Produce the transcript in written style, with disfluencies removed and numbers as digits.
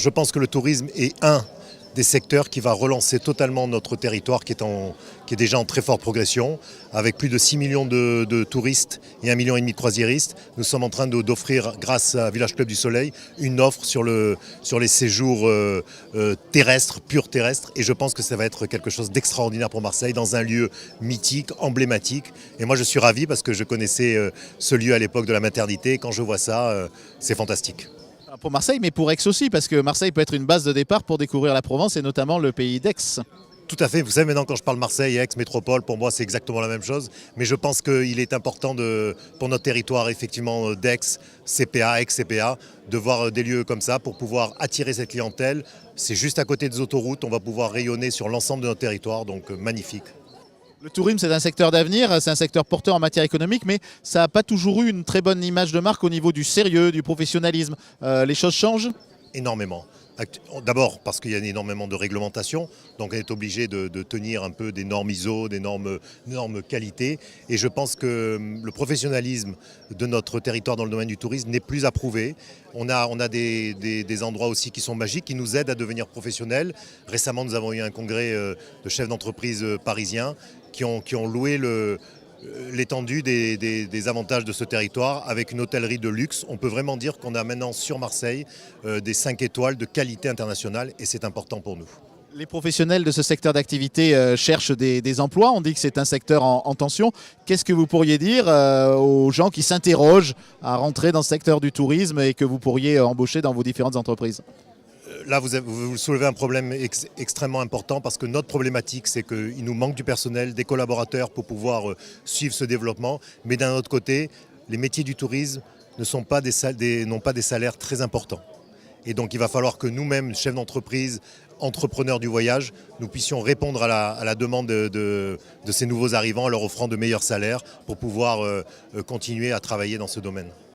Je pense que le tourisme est un des secteurs qui va relancer totalement notre territoire qui est déjà en très forte progression. Avec plus de 6 millions de touristes et 1,5 million de croisiéristes, nous sommes en train d'offrir, grâce à Village Club du Soleil, une offre sur les séjours terrestres, purs terrestres. Et je pense que ça va être quelque chose d'extraordinaire pour Marseille, dans un lieu mythique, emblématique. Et moi je suis ravi parce que je connaissais ce lieu à l'époque de la maternité. Quand je vois ça, c'est fantastique. Pour Marseille, mais pour Aix aussi, parce que Marseille peut être une base de départ pour découvrir la Provence et notamment le pays d'Aix. Tout à fait, vous savez maintenant quand je parle Marseille, Aix, métropole, pour moi c'est exactement la même chose. Mais je pense qu'il est important pour notre territoire effectivement d'Aix, CPA, Aix-CPA, de voir des lieux comme ça pour pouvoir attirer cette clientèle. C'est juste à côté des autoroutes, on va pouvoir rayonner sur l'ensemble de notre territoire, donc magnifique. Le tourisme, c'est un secteur d'avenir, c'est un secteur porteur en matière économique, mais ça n'a pas toujours eu une très bonne image de marque au niveau du sérieux, du professionnalisme. Les choses changent ? Énormément. D'abord parce qu'il y a énormément de réglementations, donc on est obligé de tenir un peu des normes ISO, des normes qualité. Et je pense que le professionnalisme de notre territoire dans le domaine du tourisme n'est plus approuvé. On a des endroits aussi qui sont magiques, qui nous aident à devenir professionnels. Récemment, nous avons eu un congrès de chefs d'entreprise parisiens qui ont loué l'étendue des avantages de ce territoire avec une hôtellerie de luxe. On peut vraiment dire qu'on a maintenant sur Marseille des 5 étoiles de qualité internationale et c'est important pour nous. Les professionnels de ce secteur d'activité cherchent des emplois. On dit que c'est un secteur en tension. Qu'est-ce que vous pourriez dire aux gens qui s'interrogent à rentrer dans ce secteur du tourisme et que vous pourriez embaucher dans vos différentes entreprises ? Là, vous soulevez un problème extrêmement important parce que notre problématique, c'est qu'il nous manque du personnel, des collaborateurs pour pouvoir suivre ce développement. Mais d'un autre côté, les métiers du tourisme n'ont pas des salaires très importants. Et donc, il va falloir que nous-mêmes, chefs d'entreprise, entrepreneurs du voyage, nous puissions répondre à la demande de ces nouveaux arrivants en leur offrant de meilleurs salaires pour pouvoir continuer à travailler dans ce domaine.